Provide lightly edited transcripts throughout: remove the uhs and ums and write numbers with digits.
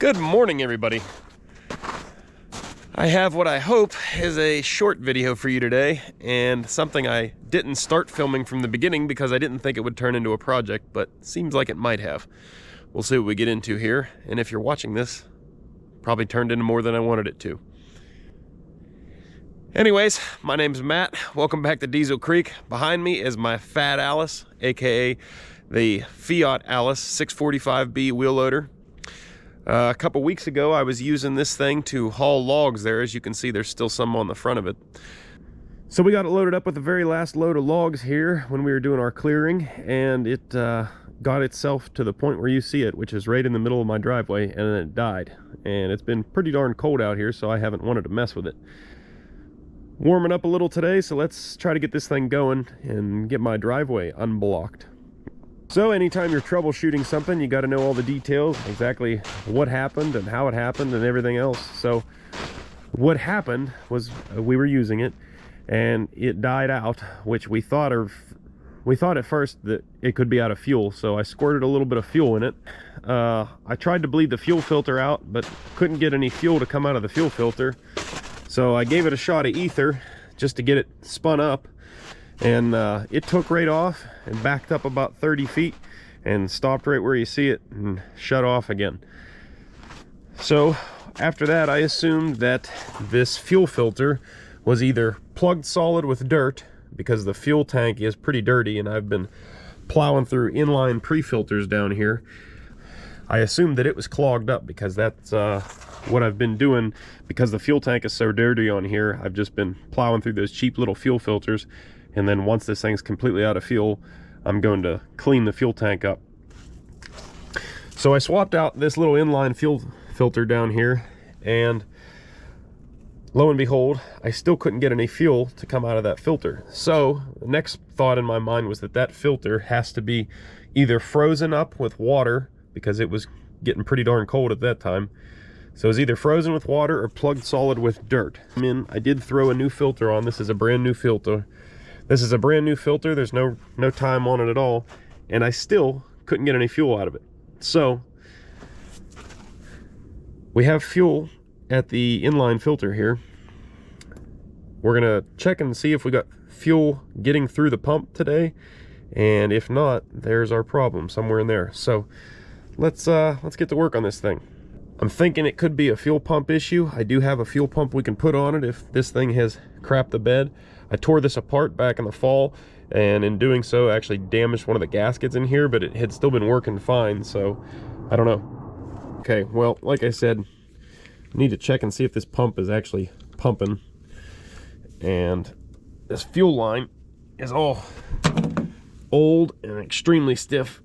Good morning, everybody. I have what I hope is a short video for you today, and something I didn't start filming from the beginning because I didn't think it would turn into a project, but seems like it might have. We'll see what we get into here, and if you're watching this, probably turned into more than I wanted it to. Anyways, my name's Matt. Welcome back to Diesel Creek. Behind me is my Fiat Allis, aka the Fiat Allis 645B wheel loader. A couple weeks ago, I was using this thing to haul logs there. As you can see, there's still some on the front of it. So we got it loaded up with the very last load of logs here when we were doing our clearing, and it got itself to the point where you see it, which is right in the middle of my driveway, and then it died. And it's been pretty darn cold out here, so I haven't wanted to mess with it. Warming up a little today, so let's try to get this thing going and get my driveway unblocked. So anytime you're troubleshooting something, you got to know all the details, exactly what happened and how it happened and everything else. So what happened was we were using it and it died out, which we thought at first that it could be out of fuel. So I squirted a little bit of fuel in it. I tried to bleed the fuel filter out, but couldn't get any fuel to come out of the fuel filter. So I gave it a shot of ether just to get it spun up. And it took right off and backed up about 30 feet and stopped right where you see it and shut off again. So after that, I assumed that this fuel filter was either plugged solid with dirt, because the fuel tank is pretty dirty and I've been plowing through inline pre-filters down here. I assumed that it was clogged up because that's what I've been doing. Because the fuel tank is so dirty on here, I've just been plowing through those cheap little fuel filters. And then once this thing's completely out of fuel, I'm going to clean the fuel tank up. So I swapped out this little inline fuel filter down here, and lo and behold, I still couldn't get any fuel to come out of that filter. So the next thought in my mind was that that filter has to be either frozen up with water, because it was getting pretty darn cold at that time. So it was either frozen with water or plugged solid with dirt. I did throw a new filter on. This is a brand new filter. There's no time on it at all, and I still couldn't get any fuel out of it. So we have fuel at the inline filter here. We're gonna check and see if we got fuel getting through the pump today, and if not, there's our problem somewhere in there. So let's get to work on this thing. I'm thinking it could be a fuel pump issue. I do have a fuel pump we can put on it if this thing has crapped the bed. I tore this apart back in the fall, and in doing so actually damaged one of the gaskets in here, but it had still been working fine, so I don't know. Okay, well, like I said, I need to check and see if this pump is actually pumping. And this fuel line is all old and extremely stiff.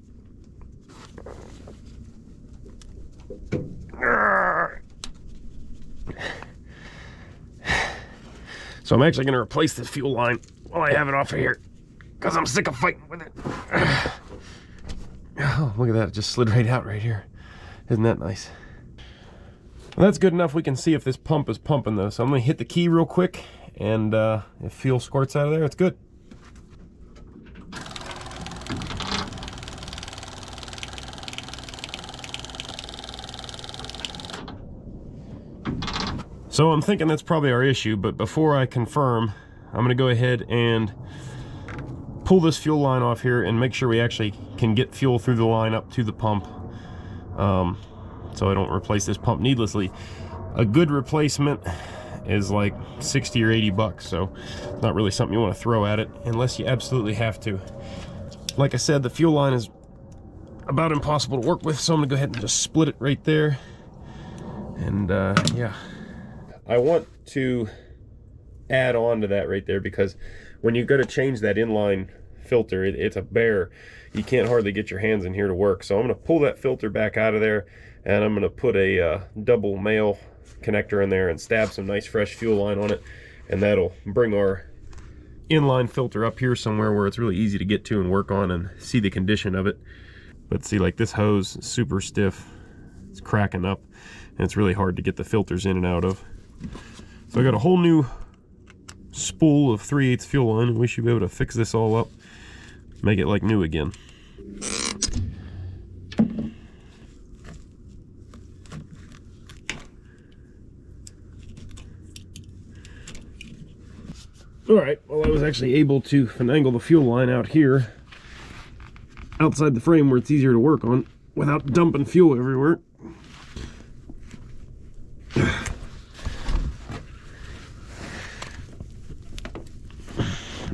So I'm actually going to replace this fuel line while I have it off of here, because I'm sick of fighting with it. Oh, look at that. It just slid right out right here. Isn't that nice? Well, that's good enough. We can see if this pump is pumping, though. So I'm going to hit the key real quick, and if fuel squirts out of there, it's good. So I'm thinking that's probably our issue, but before I confirm, I'm gonna go ahead and pull this fuel line off here and make sure we actually can get fuel through the line up to the pump, so I don't replace this pump needlessly. A good replacement is like 60 or 80 bucks, so not really something you want to throw at it unless you absolutely have to. Like I said, the fuel line is about impossible to work with, so I'm gonna go ahead and just split it right there. And yeah. I want to add on to that right there, because when you go to change that inline filter, it's a bear. You can't hardly get your hands in here to work. So I'm going to pull that filter back out of there, and I'm going to put a double male connector in there and stab some nice fresh fuel line on it, and that'll bring our inline filter up here somewhere where it's really easy to get to and work on and see the condition of it. But see, like this hose is super stiff, it's cracking up, and it's really hard to get the filters in and out of. So I got a whole new spool of 3/8 fuel line, and we should be able to fix this all up, make it like new again. All right, well, I was actually able to finagle the fuel line out here outside the frame where it's easier to work on without dumping fuel everywhere.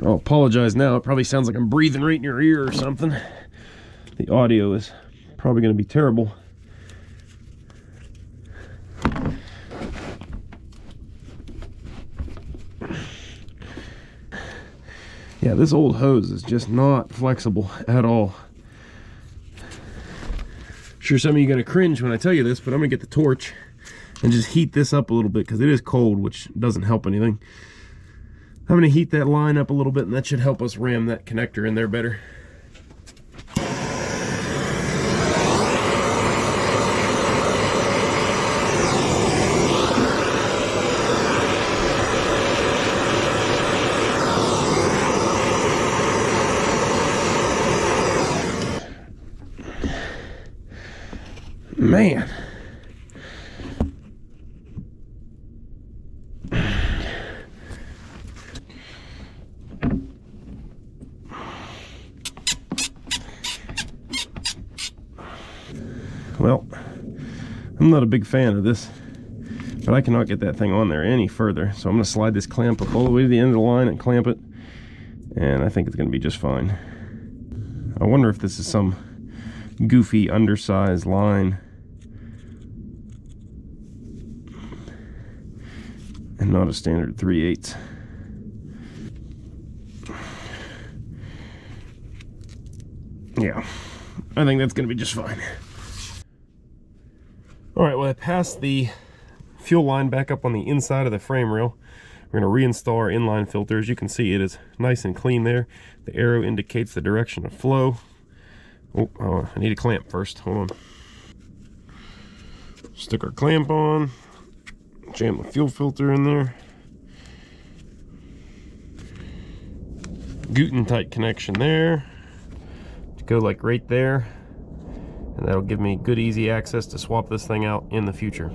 I'll apologize now. It probably sounds like I'm breathing right in your ear or something. The audio is probably going to be terrible. Yeah, this old hose is just not flexible at all. Sure, some of you are going to cringe when I tell you this, but I'm going to get the torch and just heat this up a little bit because it is cold, which doesn't help anything. I'm going to heat that line up a little bit, and that should help us ram that connector in there better. Man. Well, I'm not a big fan of this, but I cannot get that thing on there any further. So I'm going to slide this clamp up all the way to the end of the line and clamp it. And I think it's going to be just fine. I wonder if this is some goofy undersized line and not a standard 3/8. Yeah, I think that's going to be just fine. All right, well, I passed the fuel line back up on the inside of the frame rail. We're going to reinstall our inline filter. As you can see, it is nice and clean there. The arrow indicates the direction of flow. Oh, I need a clamp first. Hold on. Stick our clamp on. Jam the fuel filter in there. Guten tight connection there. Go like right there. And that'll give me good easy access to swap this thing out in the future.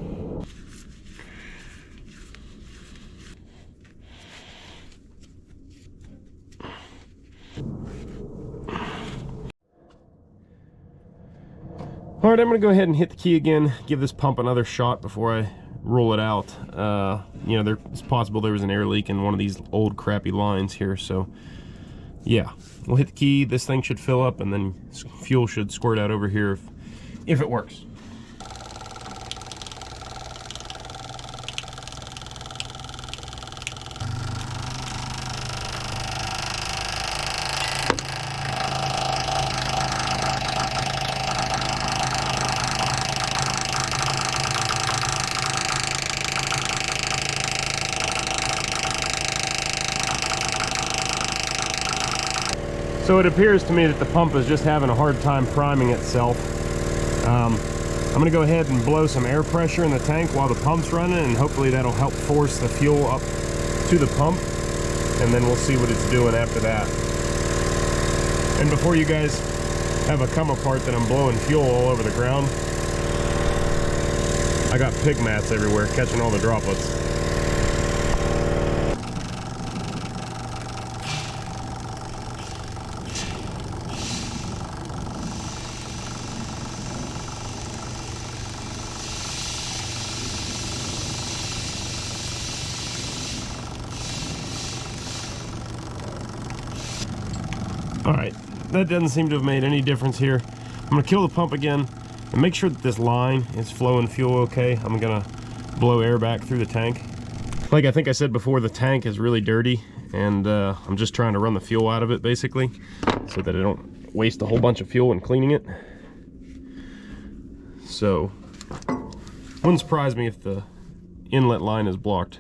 All right, I'm gonna go ahead and hit the key again, give this pump another shot before I roll it out. You know, it's possible there was an air leak in one of these old crappy lines here, so yeah, we'll hit the key. This thing should fill up, and then fuel should squirt out over here if it works. So it appears to me that the pump is just having a hard time priming itself. I'm going to go ahead and blow some air pressure in the tank while the pump's running, and hopefully that'll help force the fuel up to the pump, and then we'll see what it's doing after that. And before you guys have a come apart that I'm blowing fuel all over the ground, I got pig mats everywhere catching all the droplets. All right, that doesn't seem to have made any difference here. I'm gonna kill the pump again and make sure that this line is flowing fuel okay. I'm gonna blow air back through the tank. Like I think I said before, the tank is really dirty, and I'm just trying to run the fuel out of it basically so that I don't waste a whole bunch of fuel in cleaning it. So, wouldn't surprise me if the inlet line is blocked.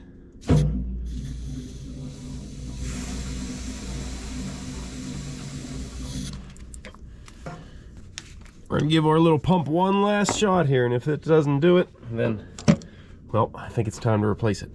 We're gonna give our little pump one last shot here, and if it doesn't do it, then, well, I think it's time to replace it.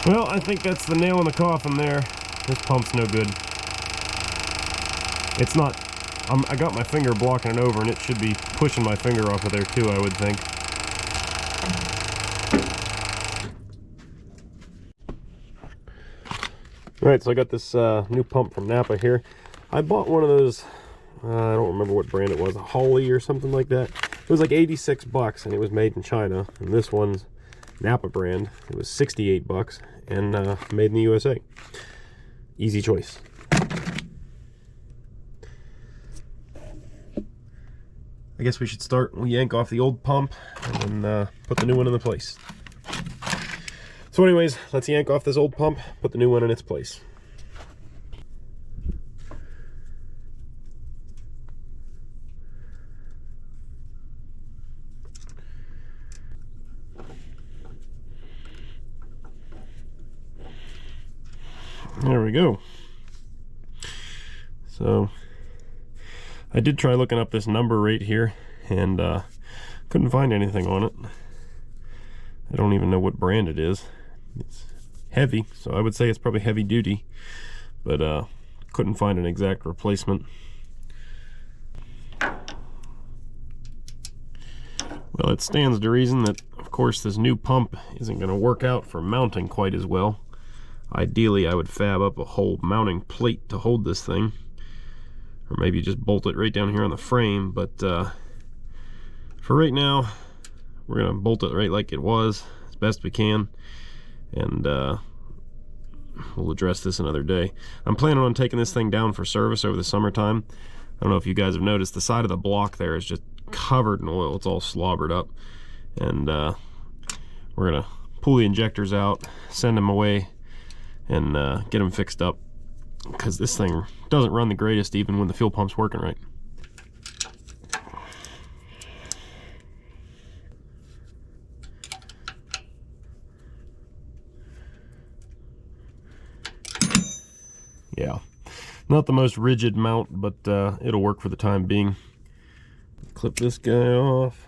Well, I think that's the nail in the coffin there. This pump's no good. It's not, I got my finger blocking it over, and it should be pushing my finger off of there too, I would think. Alright, so I got this new pump from Napa here. I bought one of those, I don't remember what brand it was, a Holly or something like that. It was like 86 bucks, and it was made in China. And this one's Napa brand. It was 68 bucks and made in the USA. Easy choice. I guess we should start. We'll yank off the old pump and then put the new one in the place. So anyways, let's yank off this old pump, put the new one in its place. There we go. So I did try looking up this number right here and couldn't find anything on it. I don't even know what brand it is. It's heavy, so I would say it's probably heavy duty, but couldn't find an exact replacement. Well, it stands to reason that, of course, this new pump isn't going to work out for mounting quite as well. Ideally, I would fab up a whole mounting plate to hold this thing, or maybe just bolt it right down here on the frame, but for right now, we're going to bolt it right like it was as best we can, and we'll address this another day. I'm planning on taking this thing down for service over the summertime. I don't know if you guys have noticed, the side of the block there is just covered in oil. It's all slobbered up, and we're going to pull the injectors out, send them away, and get them fixed up, because this thing doesn't run the greatest even when the fuel pump's working right. Yeah, not the most rigid mount, but it'll work for the time being. Clip this guy off.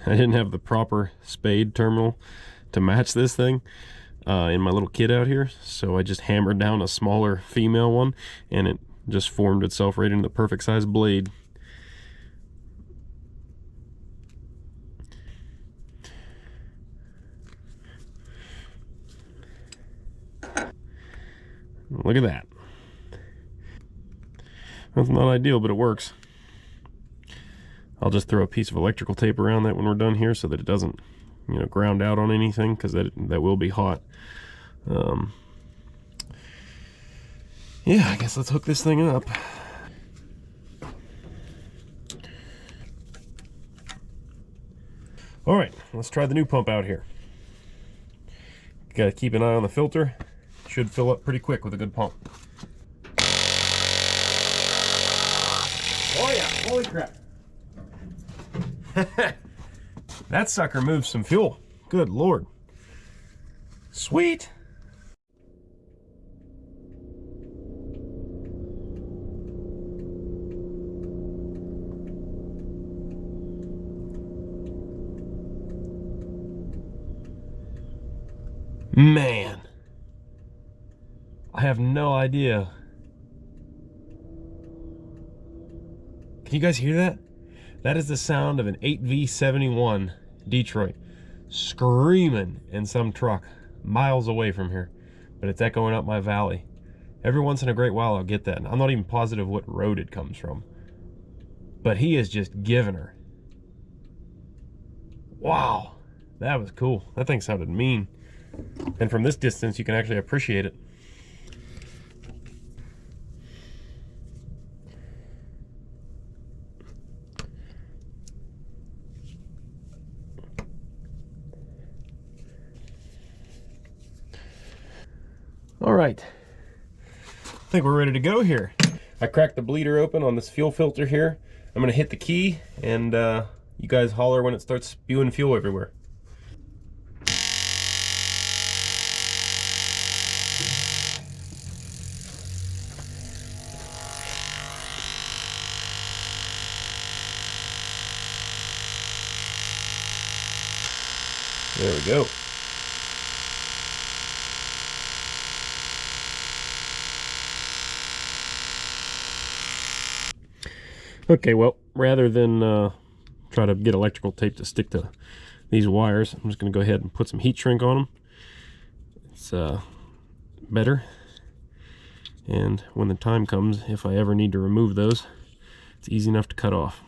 I didn't have the proper spade terminal to match this thing in my little kit out here, so I just hammered down a smaller female one, and it just formed itself right into the perfect size blade. Look at that. That's not ideal, but it works. I'll just throw a piece of electrical tape around that when we're done here so that it doesn't, you know, ground out on anything, because that will be hot. Yeah, I guess let's hook this thing up. All right, let's try the new pump out here. Got to keep an eye on the filter. Should fill up pretty quick with a good pump. Oh yeah, holy crap. That sucker moves some fuel. Good Lord. Sweet. Man, I have no idea. Can you guys hear that? That is the sound of an 8V71 Detroit screaming in some truck miles away from here, but it's echoing up my valley. Every once in a great while I'll get that. I'm not even positive what road it comes from, but he is just giving her. Wow, that was cool. That thing sounded mean. And from this distance, you can actually appreciate it. All right, I think we're ready to go here. I cracked the bleeder open on this fuel filter here. I'm gonna hit the key, and you guys holler when it starts spewing fuel everywhere. There we go. Okay, well, rather than try to get electrical tape to stick to these wires, I'm just going to go ahead and put some heat shrink on them. It's better. And when the time comes, if I ever need to remove those, it's easy enough to cut off.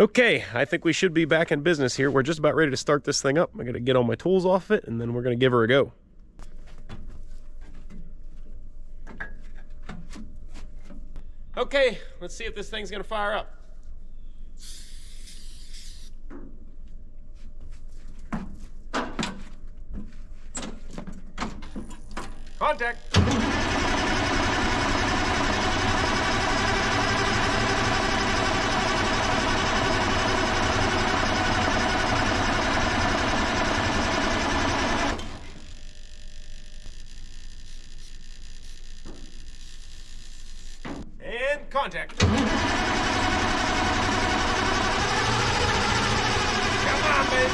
Okay, I think we should be back in business here. We're just about ready to start this thing up. I'm gonna get all my tools off it, and then we're gonna give her a go. Okay, let's see if this thing's gonna fire up. Contact. And contact. Come on, baby.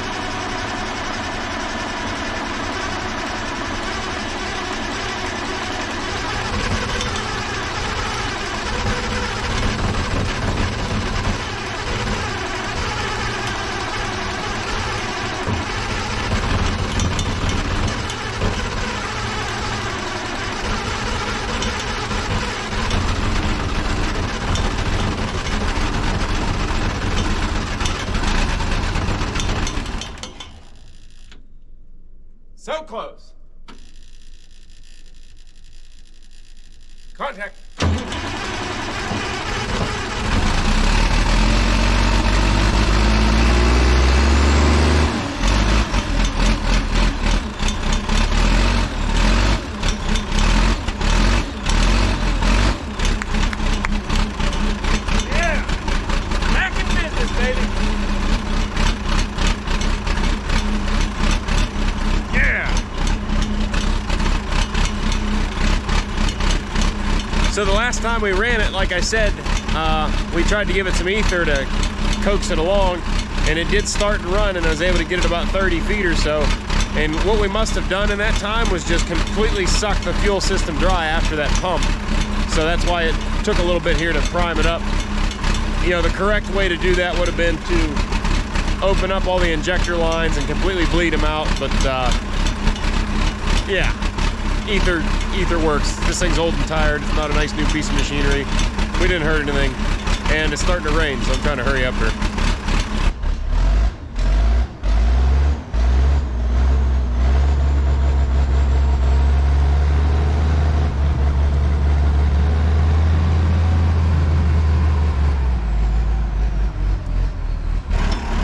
So close. Contact. Yeah. Back in business, baby. So the last time we ran it, like I said, we tried to give it some ether to coax it along, and it did start and run, and I was able to get it about 30 feet or so. And what we must have done in that time was just completely suck the fuel system dry after that pump. So that's why it took a little bit here to prime it up. You know, the correct way to do that would have been to open up all the injector lines and completely bleed them out, but yeah. Ether works. This thing's old and tired. It's not a nice new piece of machinery. We didn't hurt anything. And it's starting to rain, so I'm trying to hurry up here.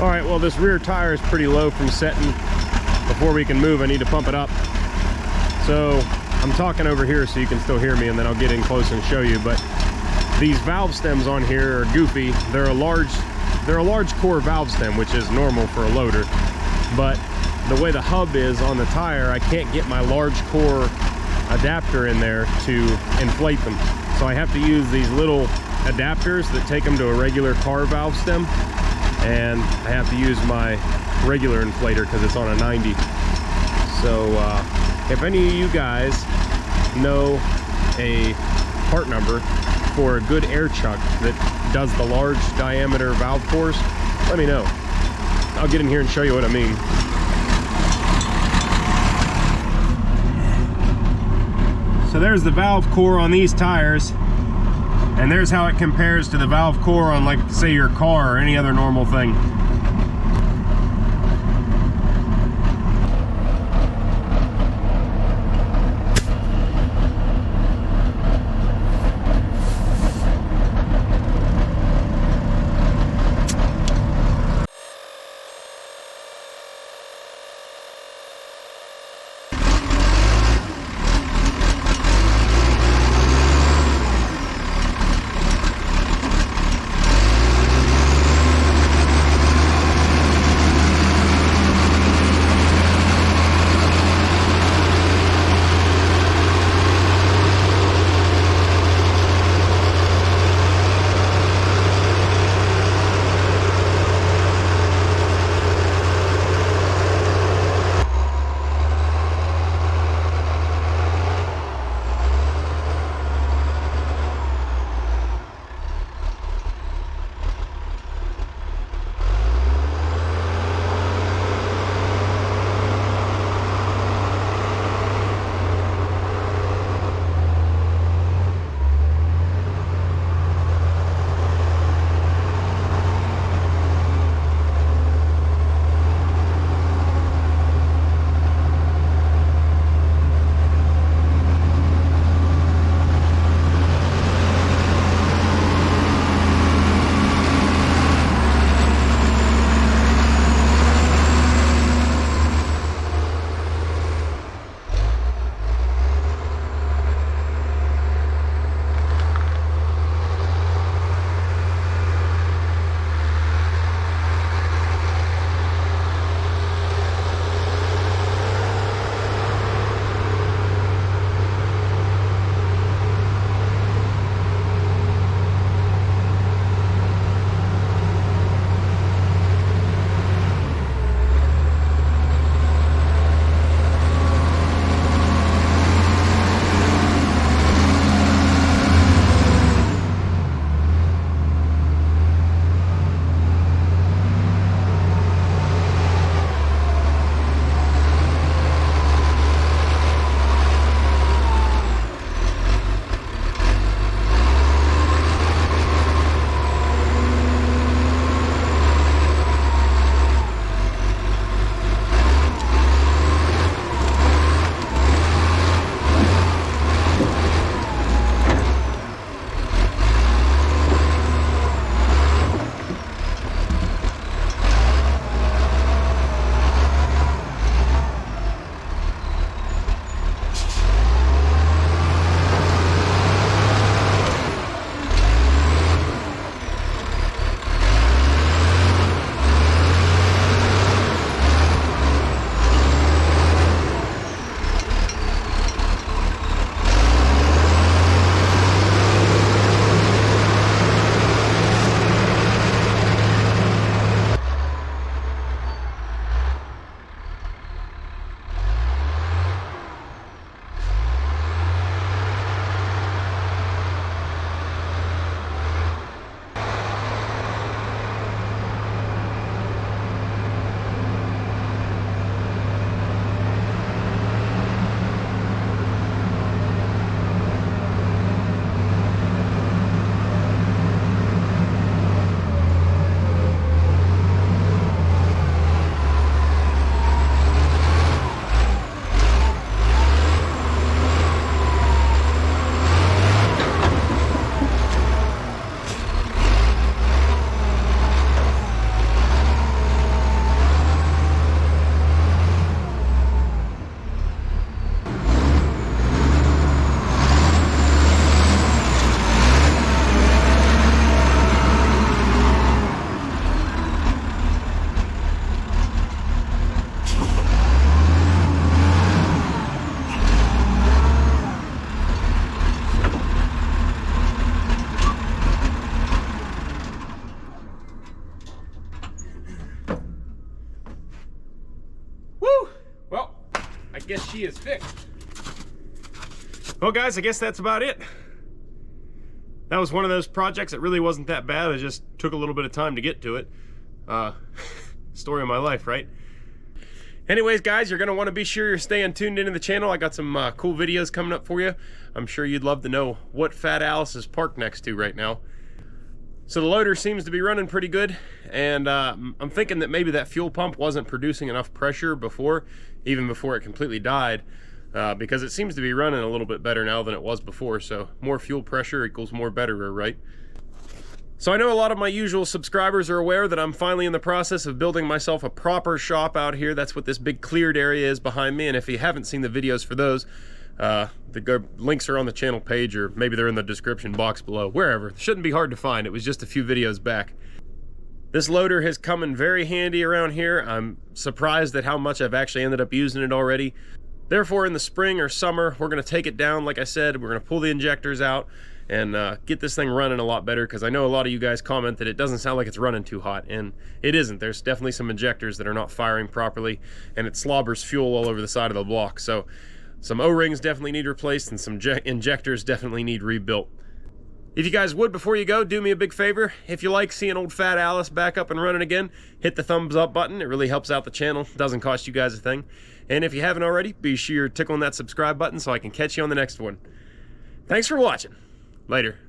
All right, well, this rear tire is pretty low from setting. Before we can move, I need to pump it up. So I'm talking over here so you can still hear me, and then I'll get in close and show you. But these valve stems on here are goofy. They're a large core valve stem, which is normal for a loader. But the way the hub is on the tire, I can't get my large core adapter in there to inflate them. So I have to use these little adapters that take them to a regular car valve stem. And I have to use my regular inflator because it's on a 90. So if any of you guys know a part number for a good air chuck that does the large diameter valve cores, let me know. I'll get in here and show you what I mean. So there's the valve core on these tires, and there's how it compares to the valve core on, like, say, your car or any other normal thing. guess she is fixed. Well guys, I guess that's about it. That was one of those projects that really wasn't that bad. It just took a little bit of time to get to it. Story of my life, right? Anyways guys, you're gonna want to be sure you're staying tuned into the channel. I got some cool videos coming up for you. I'm sure you'd love to know what Fiat Allis is parked next to right now. So the loader seems to be running pretty good, and I'm thinking that maybe that fuel pump wasn't producing enough pressure before, even before it completely died, because it seems to be running a little bit better now than it was before. So more fuel pressure equals more betterer, right? So I know a lot of my usual subscribers are aware that I'm finally in the process of building myself a proper shop out here. That's what this big cleared area is behind me, and if you haven't seen the videos for those, the links are on the channel page, or maybe they're in the description box below, wherever. It shouldn't be hard to find. It was just a few videos back. This loader has come in very handy around here. I'm surprised at how much I've actually ended up using it already. Therefore, in the spring or summer, we're going to take it down. Like I said, we're going to pull the injectors out and get this thing running a lot better, because I know a lot of you guys comment that it doesn't sound like it's running too hot, and it isn't. There's definitely some injectors that are not firing properly, and it slobbers fuel all over the side of the block. So some O-rings definitely need replaced, and some injectors definitely need rebuilt. If you guys would, before you go, do me a big favor. If you like seeing old Fiat Allis back up and running again, hit the thumbs up button. It really helps out the channel. It doesn't cost you guys a thing. And if you haven't already, be sure to tickle on that subscribe button so I can catch you on the next one. Thanks for watching. Later.